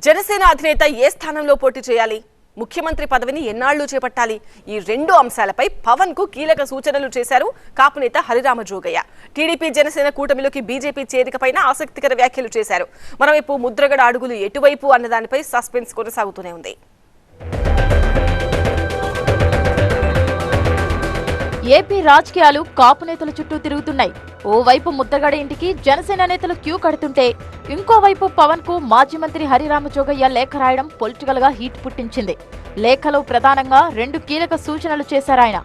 జనసేన అధినేత ఏ స్థానంలో పోటీ చేయాలి, ముఖ్యమంత్రి పదవిని ఎన్నాళ్లు చేపట్టాలి, ఈ రెండు అంశాలపై పవన్ కు కీలక సూచనలు చేశారు కాపు నేత హరిరామ జోగయ్య. టీడీపీ జనసేన కూటమిలోకి బీజేపీ చేరికపైన ఆసక్తికర వ్యాఖ్యలు చేశారు. మరోవైపు ముద్రగడ అడుగులు ఎటువైపు అన్నదానిపై సస్పెన్స్ కొనసాగుతూనే ఉంది. ఏపీ రాజకీయాలు కాపు నేతల చుట్టూ తిరుగుతున్నాయి. ఓవైపు ముద్రగడ ఇంటికి జనసేన నేతలు క్యూ కడుతుంటే, ఇంకోవైపు పవన్ కు మాజీ మంత్రి హరిరామ జోగయ్య లేఖ రాయడం పొలిటికల్ గా హీట్ పుట్టించింది. లేఖలో ప్రధానంగా రెండు కీలక సూచనలు చేశారాయన.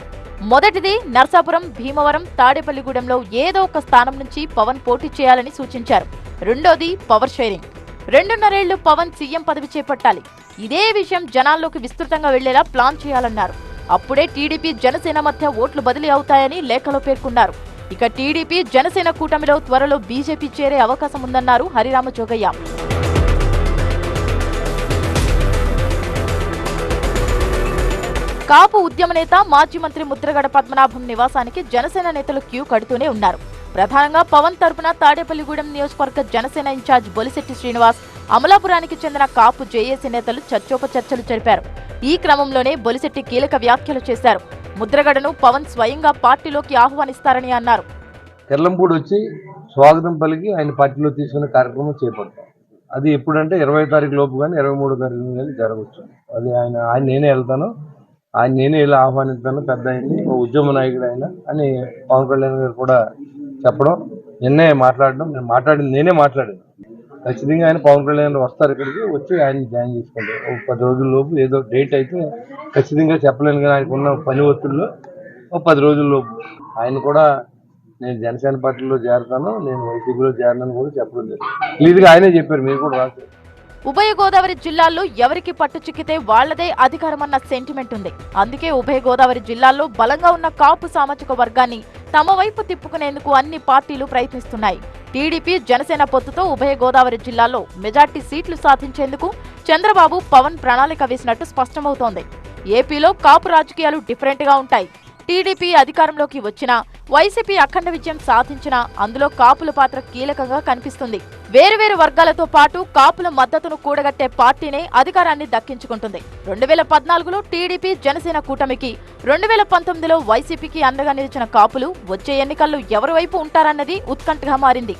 మొదటిది, నర్సాపురం, భీమవరం, తాడేపల్లిగూడెంలో ఏదో ఒక స్థానం నుంచి పవన్ పోటీ చేయాలని సూచించారు. రెండోది, పవర్ షేరింగ్. 2.5 ఏళ్లు పవన్ సీఎం పదవి చేపట్టాలి. ఇదే విషయం జనాల్లోకి విస్తృతంగా వెళ్లేలా ప్లాన్ చేయాలన్నారు. అప్పుడే టీడీపీ జనసేన మధ్య ఓట్లు బదిలీ అవుతాయని లేఖలో పేర్కొన్నారు. ఇక టీడీపీ జనసేన కూటమిలో త్వరలో బీజేపీ చేరే అవకాశం ఉందన్నారు హరిరామ జోగయ్య. కాపు ఉద్యమ నేత మాజీ మంత్రి ముద్రగడ పద్మనాభం నివాసానికి జనసేన నేతలు క్యూ కడుతూనే ఉన్నారు. ప్రధానంగా పవన్ తరపున తాడేపల్లిగూడెం నియోజకవర్గ జనసేన ఇన్ఛార్జ్ బొలిశెట్టి శ్రీనివాస్, అమలాపురానికి చెందిన కాపు జేఏసీ నేతలు చర్చోపచర్చలు జరిపారు. ఈ క్రమంలోనే బొలిశెట్టి కీలక వ్యాఖ్యలు చేశారు. ముద్రగడను పవన్ స్వయంగా పార్టీలోకి ఆహ్వానిస్తారని అన్నారు. కెర్లంపూడి వచ్చి స్వాగతం పలికి ఆయన పార్టీలో తీసుకునే కార్యక్రమం చేపడతాం. అది ఎప్పుడంటే 20 తారీఖు లోపు కానీ 23 తారీఖు కానీ జరగవచ్చు. అది ఆయన నేనే వెళ్తాను, ఆయన నేనే ఇలా ఆహ్వానిస్తాను, పెద్ద అయింది ఉద్యమ నాయకుడు ఆయన అని పవన్ కళ్యాణ్ గారు కూడా చెప్పడం, నిన్నే మాట్లాడడం, నేనే మాట్లాడాను. ఖచ్చితంగా ఆయన పవన్ కళ్యాణ్ వస్తారు, ఇక్కడికి వచ్చి ఆయన జాయిన్ చేసుకుంటారు. ఒక 10 రోజుల లోపు ఏదో డేట్ అయితే ఖచ్చితంగా చెప్పలేను, కానీ ఆయనకు ఉన్న పని ఒత్తిడిలో ఒక 10 రోజుల లోపు ఆయన కూడా నేను జనసేన పార్టీలో చేరతాను, నేను వైసీపీలో చేరనని కూడా చెప్పడం జరిగింది. క్లియర్గా ఆయనే చెప్పారు, మీరు కూడా రాశారు. ఉభయ గోదావరి జిల్లాల్లో ఎవరికి పట్టు చిక్కితే వాళ్లదే అధికారమన్న సెంటిమెంట్ ఉంది. అందుకే ఉభయ గోదావరి జిల్లాల్లో బలంగా ఉన్న కాపు సామాజిక వర్గాన్ని తమ వైపు తిప్పుకునేందుకు అన్ని పార్టీలు ప్రయత్నిస్తున్నాయి. టీడీపీ జనసేన పొత్తుతో ఉభయ గోదావరి జిల్లాల్లో మెజార్టీ సీట్లు సాధించేందుకు చంద్రబాబు, పవన్ ప్రణాళిక వేసినట్టు స్పష్టమవుతోంది. ఏపీలో కాపు రాజకీయాలు డిఫరెంట్ గా ఉంటాయి. టీడీపీ అధికారంలోకి వచ్చినా, వైసీపీ అఖండ విజయం సాధించినా అందులో కాపుల పాత్ర కీలకంగా కనిపిస్తుంది. వేరువేరు వర్గాలతో పాటు కాపుల మద్దతును కూడగట్టే పార్టీనే అధికారాన్ని దక్కించుకుంటుంది. 2014లో టీడీపీ జనసేన కూటమికి, 2019లో వైసీపీకి అండగా నిలిచిన కాపులు వచ్చే ఎన్నికల్లో ఎవరి వైపు ఉంటారన్నది ఉత్కంఠగా మారింది.